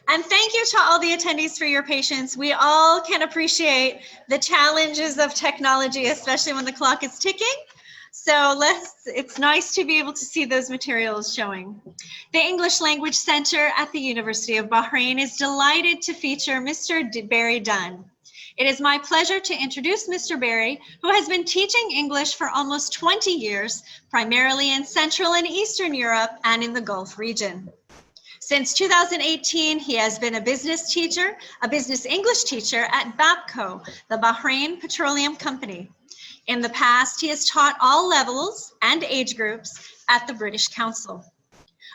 And thank you to all the attendees for your patience. We all can appreciate the challenges of technology, especially when the clock is ticking. So it's nice to be able to see those materials showing. The English Language Center at the University of Bahrain is delighted to feature Mr. Barry Dunne. It is my pleasure to introduce Mr. Barry, who has been teaching English for almost 20 years, primarily in Central and Eastern Europe and in the Gulf region. Since 2018, he has been a business English teacher at BAPCO, the Bahrain Petroleum Company. In the past, he has taught all levels and age groups at the British Council.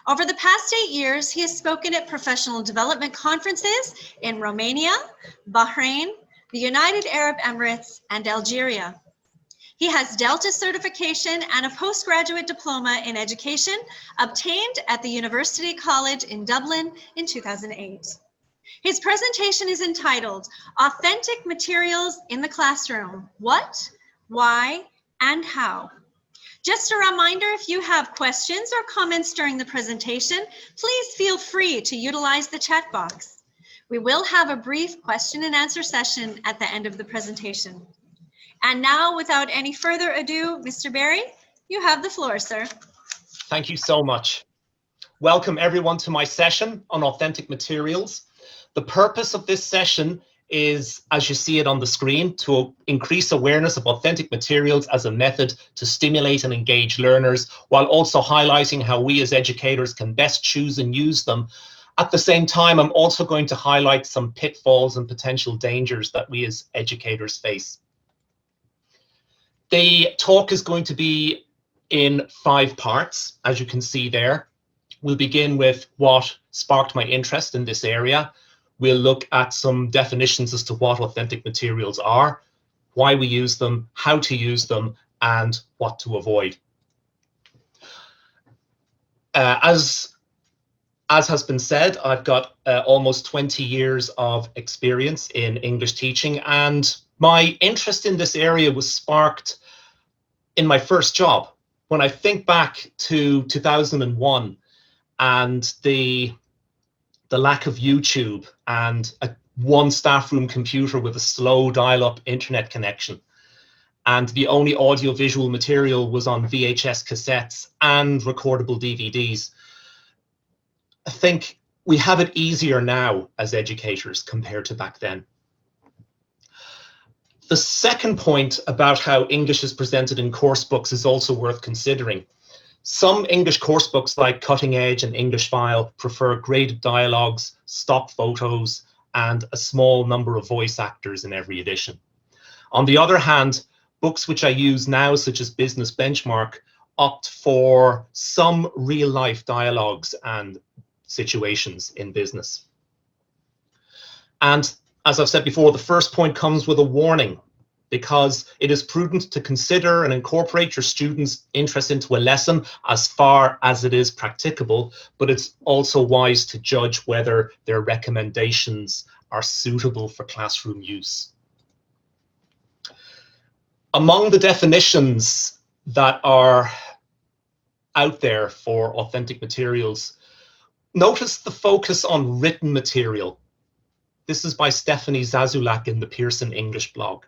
Over the past 8 years, he has spoken at professional development conferences in Romania, Bahrain, the United Arab Emirates, and Algeria. He has Delta certification and a postgraduate diploma in education obtained at the University College in Dublin in 2008. His presentation is entitled, Authentic Materials in the Classroom, What, Why, and How. Just a reminder, if you have questions or comments during the presentation, please feel free to utilize the chat box. We will have a brief question and answer session at the end of the presentation. And now, without any further ado, Mr. Barry, you have the floor, sir. Thank you so much. Welcome everyone to my session on authentic materials. The purpose of this session is, as you see it on the screen, to increase awareness of authentic materials as a method to stimulate and engage learners, while also highlighting how we as educators can best choose and use them. At the same time, I'm also going to highlight some pitfalls and potential dangers that we as educators face. The talk is going to be in 5 parts, as you can see there. We'll begin with what sparked my interest in this area. We'll look at some definitions as to what authentic materials are, why we use them, how to use them, and what to avoid. As has been said, I've got almost 20 years of experience in English teaching, and my interest in this area was sparked in my first job. When I think back to 2001 and the lack of YouTube and one staff room computer with a slow dial-up internet connection, and the only audio-visual material was on VHS cassettes and recordable DVDs. I think we have it easier now as educators compared to back then. The second point about how English is presented in course books is also worth considering. Some English course books like Cutting Edge and English File prefer graded dialogues, stock photos, and a small number of voice actors in every edition. On the other hand, books which I use now, such as Business Benchmark, opt for some real-life dialogues and situations in business. And as I've said before, the first point comes with a warning, because it is prudent to consider and incorporate your students' interest into a lesson as far as it is practicable, but it's also wise to judge whether their recommendations are suitable for classroom use. Among the definitions that are out there for authentic materials, notice the focus on written material. This is by Stephanie Zazulak in the Pearson English blog.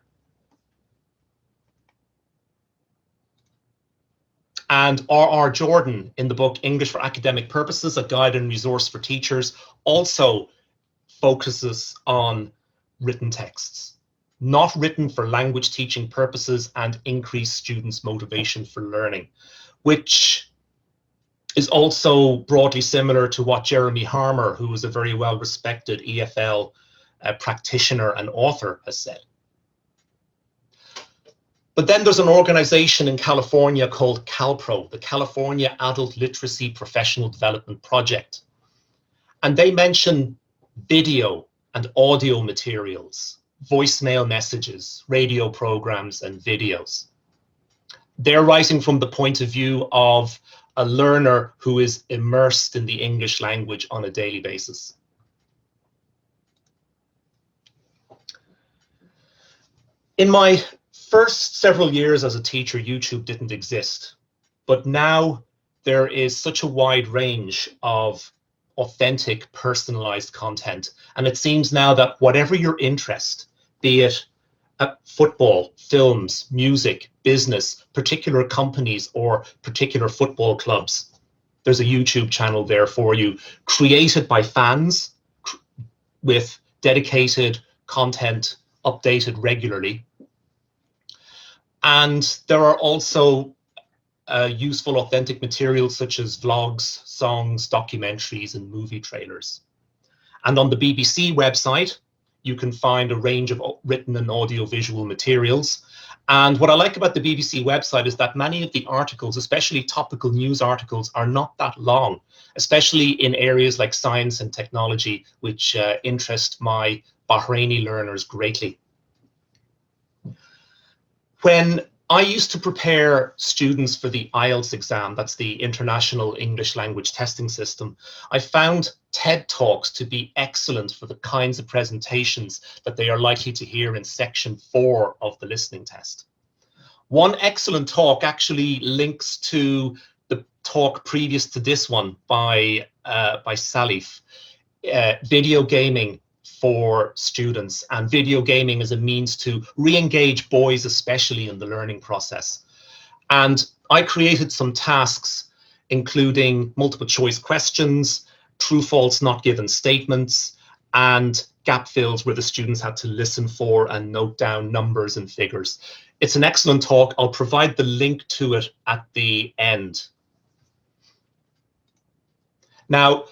And R.R. Jordan in the book English for Academic Purposes, a guide and resource for teachers, also focuses on written texts, not written for language teaching purposes and increase students' motivation for learning, which is also broadly similar to what Jeremy Harmer, who is a very well-respected EFL practitioner and author, has said. But then there's an organization in California called CalPro, the California Adult Literacy Professional Development Project. And they mention video and audio materials, voicemail messages, radio programs, and videos. They're writing from the point of view of a learner who is immersed in the English language on a daily basis. In my first several years as a teacher, YouTube didn't exist, but now there is such a wide range of authentic, personalized content. And it seems now that whatever your interest, be it football, films, music, business, particular companies, or particular football clubs, there's a YouTube channel there for you, created by fans with dedicated content updated regularly. And there are also useful authentic materials such as vlogs, songs, documentaries, and movie trailers. And on the BBC website, you can find a range of written and audio-visual materials. And what I like about the BBC website is that many of the articles, especially topical news articles, are not that long, especially in areas like science and technology, which interest my Bahraini learners greatly. When I used to prepare students for the IELTS exam, that's the International English Language Testing System, I found TED Talks to be excellent for the kinds of presentations that they are likely to hear in section 4 of the listening test. One excellent talk actually links to the talk previous to this one by Salif, video gaming for students, and video gaming as a means to re-engage boys, especially in the learning process. And I created some tasks, including multiple choice questions, true, false, not given statements, and gap fills where the students had to listen for and note down numbers and figures. It's an excellent talk. I'll provide the link to it at the end. Now,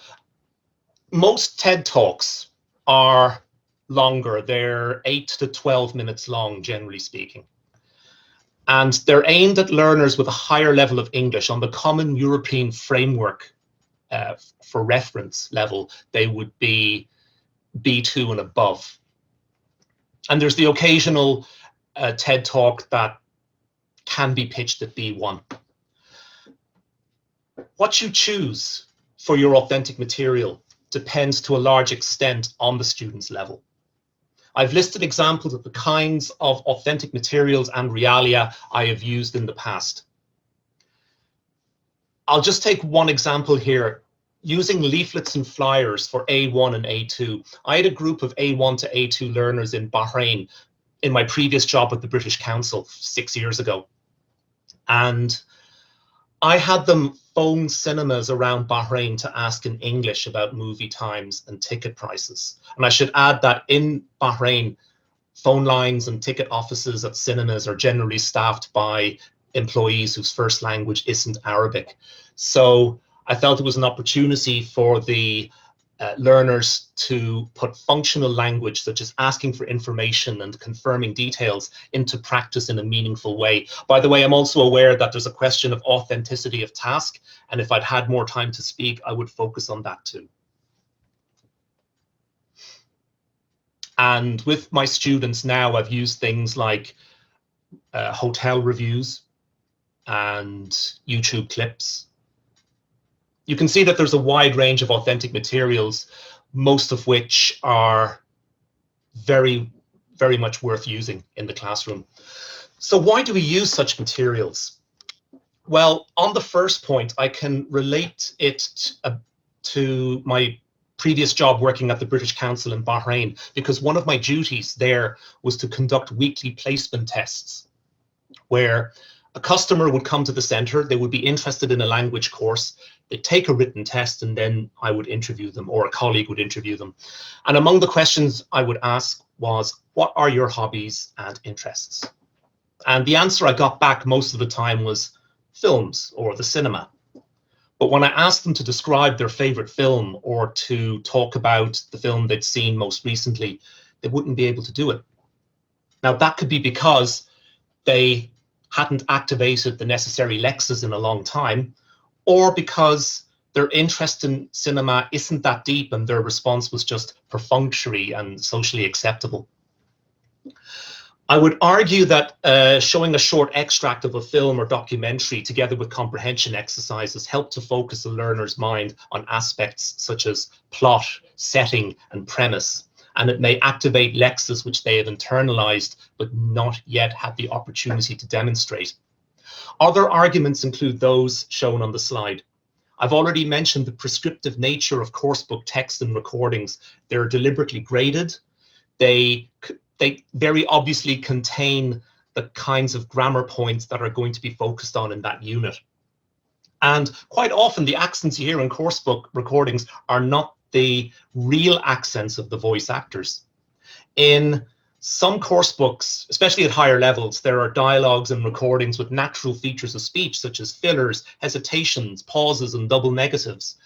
most TED Talks are longer. They're 8 to 12 minutes long, generally speaking. And they're aimed at learners with a higher level of English. On the Common European Framework for reference level, they would be B2 and above. And there's the occasional TED Talk that can be pitched at B1. What you choose for your authentic material depends to a large extent on the student's level. I've listed examples of the kinds of authentic materials and realia I have used in the past. I'll just take one example here. Using leaflets and flyers for A1 and A2. I had a group of A1 to A2 learners in Bahrain in my previous job at the British Council 6 years ago. And I had them phone cinemas around Bahrain to ask in English about movie times and ticket prices. And I should add that in Bahrain, phone lines and ticket offices at cinemas are generally staffed by employees whose first language isn't Arabic. So I felt it was an opportunity for the learners to put functional language, such as asking for information and confirming details, into practice in a meaningful way. By the way, I'm also aware that there's a question of authenticity of task, and if I'd had more time to speak, I would focus on that too. And with my students now, I've used things like hotel reviews and YouTube clips. You can see that there's a wide range of authentic materials, most of which are very, very much worth using in the classroom. So why do we use such materials? Well, on the first point, I can relate it to my previous job working at the British Council in Bahrain, because one of my duties there was to conduct weekly placement tests, where a customer would come to the center, they would be interested in a language course, they'd take a written test, and then I would interview them, or a colleague would interview them. And among the questions I would ask was, what are your hobbies and interests? And the answer I got back most of the time was films or the cinema. But when I asked them to describe their favorite film or to talk about the film they'd seen most recently, they wouldn't be able to do it. Now, that could be because they hadn't activated the necessary lexes in a long time, or because their interest in cinema isn't that deep and their response was just perfunctory and socially acceptable. I would argue that showing a short extract of a film or documentary together with comprehension exercises help to focus a learner's mind on aspects such as plot, setting, and premise. And it may activate lexes which they have internalized but not yet had the opportunity to demonstrate. Other arguments include those shown on the slide. I've already mentioned the prescriptive nature of coursebook text and recordings. They're deliberately graded. They very obviously contain the kinds of grammar points that are going to be focused on in that unit. And quite often the accents you hear in coursebook recordings are not the real accents of the voice actors. In some course books, especially at higher levels, there are dialogues and recordings with natural features of speech, such as fillers, hesitations, pauses, and double negatives,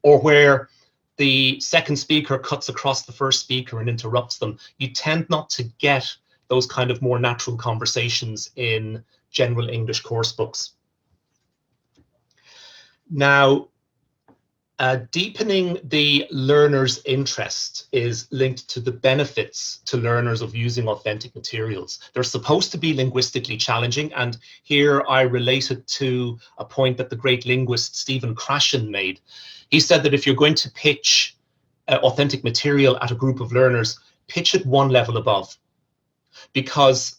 or where the second speaker cuts across the first speaker and interrupts them. You tend not to get those kind of more natural conversations in general English course books. Now, deepening the learner's interest is linked to the benefits to learners of using authentic materials. They're supposed to be linguistically challenging, and here I relate it to a point that the great linguist Stephen Krashen made. He said that if you're going to pitch authentic material at a group of learners, pitch it one level above. Because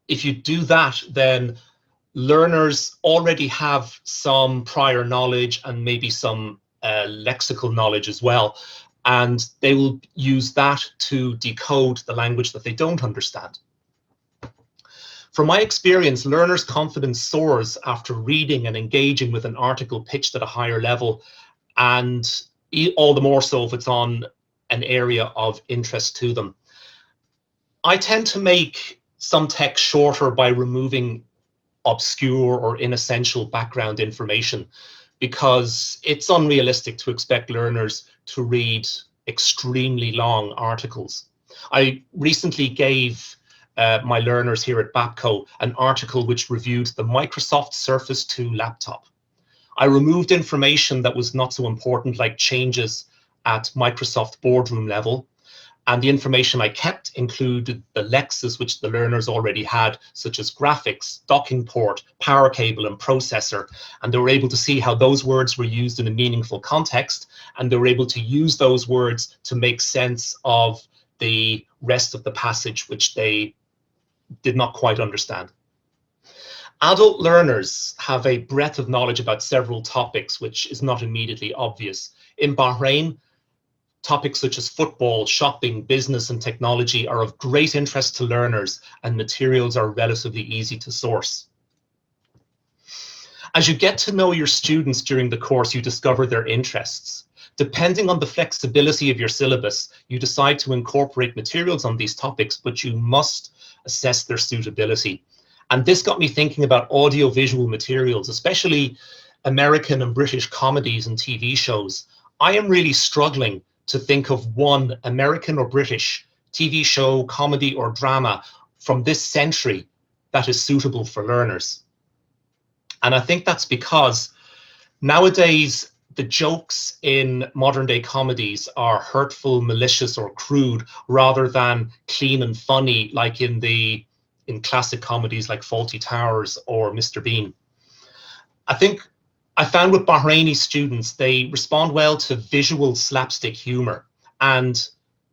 if you do that, then learners already have some prior knowledge and maybe some lexical knowledge as well, and they will use that to decode the language that they don't understand. From my experience, learners' confidence soars after reading and engaging with an article pitched at a higher level, and all the more so if it's on an area of interest to them. I tend to make some text shorter by removing obscure or inessential background information, because it's unrealistic to expect learners to read extremely long articles. I recently gave my learners here at BAPCO an article which reviewed the Microsoft Surface 2 laptop. I removed information that was not so important, like changes at Microsoft boardroom level, and the information I kept included the lexes which the learners already had, such as graphics, docking port, power cable, and processor. And they were able to see how those words were used in a meaningful context, and they were able to use those words to make sense of the rest of the passage, which they did not quite understand. Adult learners have a breadth of knowledge about several topics, which is not immediately obvious. In Bahrain, topics such as football, shopping, business, and technology are of great interest to learners, and materials are relatively easy to source. As you get to know your students during the course, you discover their interests. Depending on the flexibility of your syllabus, you decide to incorporate materials on these topics, but you must assess their suitability. And this got me thinking about audiovisual materials, especially American and British comedies and TV shows. I am really struggling to think of one American or British TV show, comedy, or drama from this century that is suitable for learners. And I think that's because nowadays the jokes in modern day comedies are hurtful, malicious, or crude, rather than clean and funny like in classic comedies like Fawlty Towers or Mr. Bean. I found with Bahraini students, they respond well to visual slapstick humor and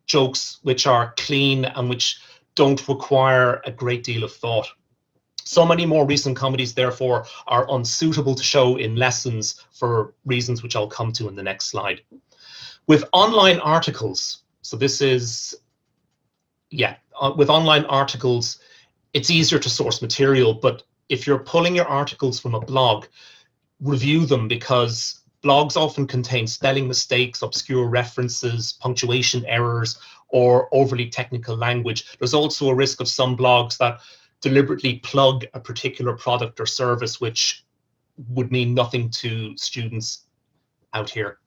jokes which are clean and which don't require a great deal of thought. So many more recent comedies, therefore, are unsuitable to show in lessons for reasons which I'll come to in the next slide. With online articles, with online articles, it's easier to source material, but if you're pulling your articles from a blog, review them, because blogs often contain spelling mistakes, obscure references, punctuation errors, or overly technical language. There's also a risk of some blogs that deliberately plug a particular product or service, which would mean nothing to students out here.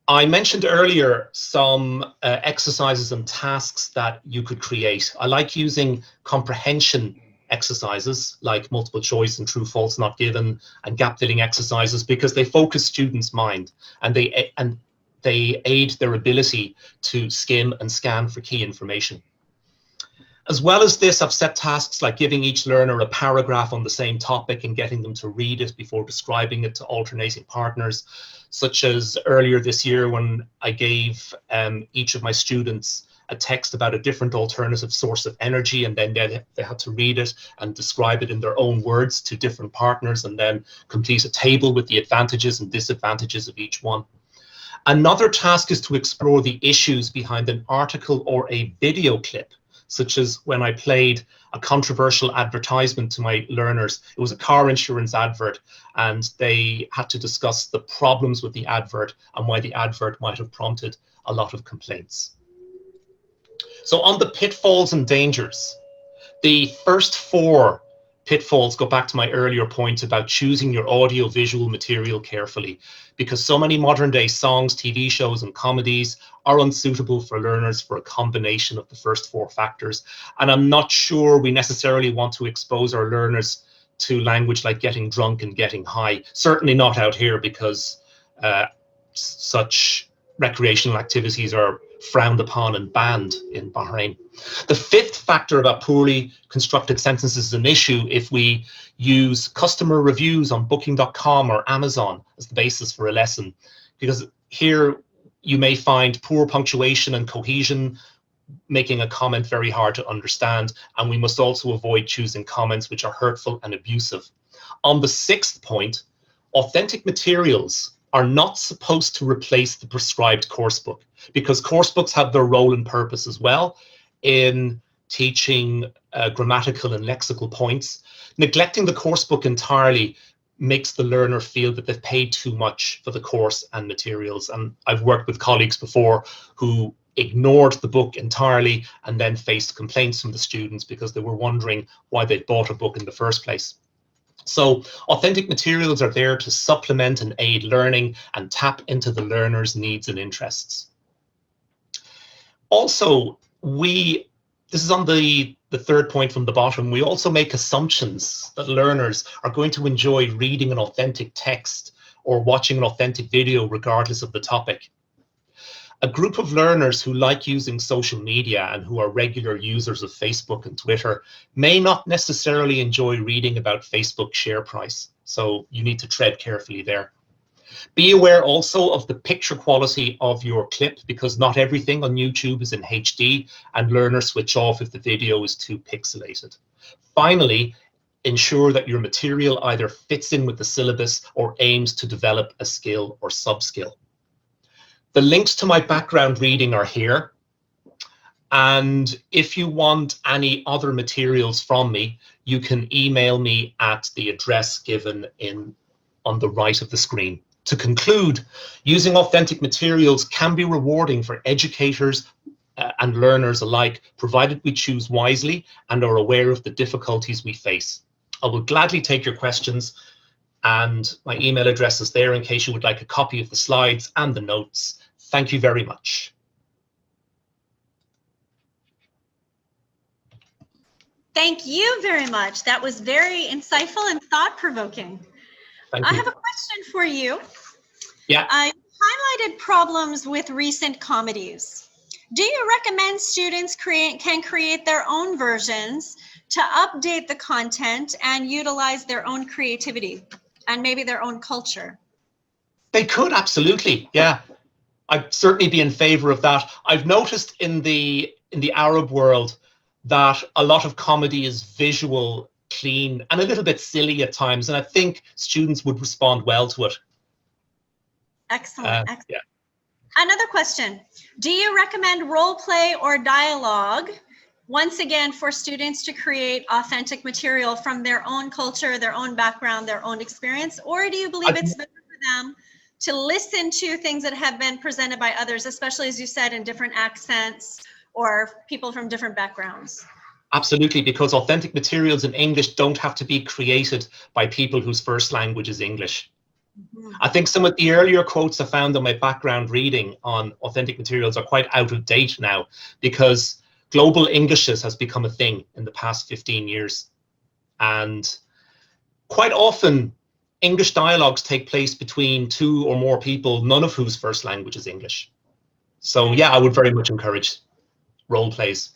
I mentioned earlier some exercises and tasks that you could create. I like using comprehension exercises like multiple choice and true, false, not given, and gap filling exercises, because they focus students' mind and they aid their ability to skim and scan for key information. As well as this, I've set tasks like giving each learner a paragraph on the same topic and getting them to read it before describing it to alternating partners, such as earlier this year when I gave each of my students a text about a different alternative source of energy, and then they had to read it and describe it in their own words to different partners, and then complete a table with the advantages and disadvantages of each one. Another task is to explore the issues behind an article or a video clip, such as when I played a controversial advertisement to my learners. It was a car insurance advert, and they had to discuss the problems with the advert and why the advert might have prompted a lot of complaints. So on the pitfalls and dangers, the first 4 pitfalls go back to my earlier point about choosing your audio-visual material carefully, because so many modern-day songs, TV shows, and comedies are unsuitable for learners for a combination of the first 4 factors. And I'm not sure we necessarily want to expose our learners to language like getting drunk and getting high. Certainly not out here, because such recreational activities are frowned upon and banned in Bahrain. The 5th factor about poorly constructed sentences is an issue if we use customer reviews on booking.com or Amazon as the basis for a lesson, because here you may find poor punctuation and cohesion, making a comment very hard to understand, and we must also avoid choosing comments which are hurtful and abusive. On the 6th point, authentic materials are not supposed to replace the prescribed course book, because course books have their role and purpose as well in teaching grammatical and lexical points. Neglecting the course book entirely makes the learner feel that they've paid too much for the course and materials. And I've worked with colleagues before who ignored the book entirely and then faced complaints from the students because they were wondering why they'd bought a book in the first place. So authentic materials are there to supplement and aid learning and tap into the learner's needs and interests. Also, this is on the 3rd point from the bottom, we also make assumptions that learners are going to enjoy reading an authentic text or watching an authentic video regardless of the topic. A group of learners who like using social media and who are regular users of Facebook and Twitter may not necessarily enjoy reading about Facebook share price, so you need to tread carefully there. Be aware also of the picture quality of your clip, because not everything on YouTube is in HD, and learners switch off if the video is too pixelated. Finally, ensure that your material either fits in with the syllabus or aims to develop a skill or sub-skill. The links to my background reading are here. And if you want any other materials from me, you can email me at the address given on the right of the screen. To conclude, using authentic materials can be rewarding for educators and learners alike, provided we choose wisely and are aware of the difficulties we face. I will gladly take your questions, and my email address is there in case you would like a copy of the slides and the notes. Thank you very much. Thank you very much. That was very insightful and thought-provoking. I have a question for you. Yeah. I highlighted problems with recent comedies. Do you recommend students can create their own versions to update the content and utilize their own creativity and maybe their own culture? They could, absolutely. Yeah. I'd certainly be in favor of that. I've noticed in the Arab world that a lot of comedy is visual, clean, and a little bit silly at times, and I think students would respond well to it. Excellent. Excellent. Yeah. Another question. Do you recommend role play or dialogue, once again, for students to create authentic material from their own culture, their own background, their own experience, or do you believe it's better for them to listen to things that have been presented by others, especially, as you said, in different accents or people from different backgrounds? Absolutely, because authentic materials in English don't have to be created by people whose first language is English. Mm-hmm. I think some of the earlier quotes I found on my background reading on authentic materials are quite out of date now, because global Englishes has become a thing in the past 15 years. And quite often, English dialogues take place between 2 or more people, none of whose first language is English. So yeah, I would very much encourage role plays.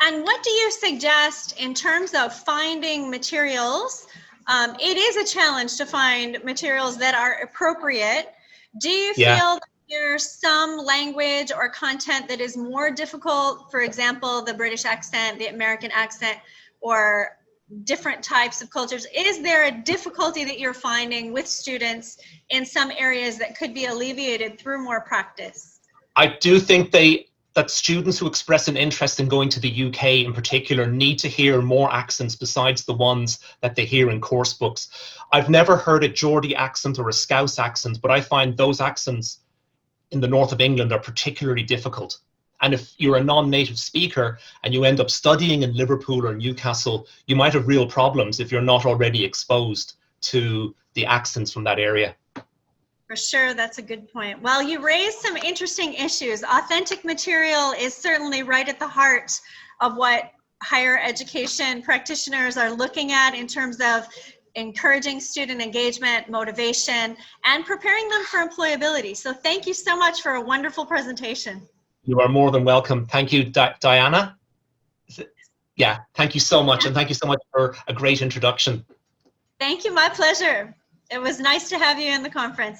And what do you suggest in terms of finding materials? It is a challenge to find materials that are appropriate. Do you feel that There's some language or content that is more difficult, for example, the British accent, the American accent, or different types of cultures. Is there a difficulty that you're finding with students in some areas that could be alleviated through more practice? I do think that students who express an interest in going to the UK in particular need to hear more accents besides the ones that they hear in course books. I've never heard a Geordie accent or a Scouse accent, but I find those accents in the north of England are particularly difficult. And if you're a non-native speaker and you end up studying in Liverpool or Newcastle, you might have real problems if you're not already exposed to the accents from that area. For sure, that's a good point. Well, you raised some interesting issues. Authentic material is certainly right at the heart of what higher education practitioners are looking at in terms of encouraging student engagement, motivation, and preparing them for employability. So thank you so much for a wonderful presentation. You are more than welcome. Thank you, Diana. Yeah, thank you so much. And thank you so much for a great introduction. Thank you, my pleasure. It was nice to have you in the conference.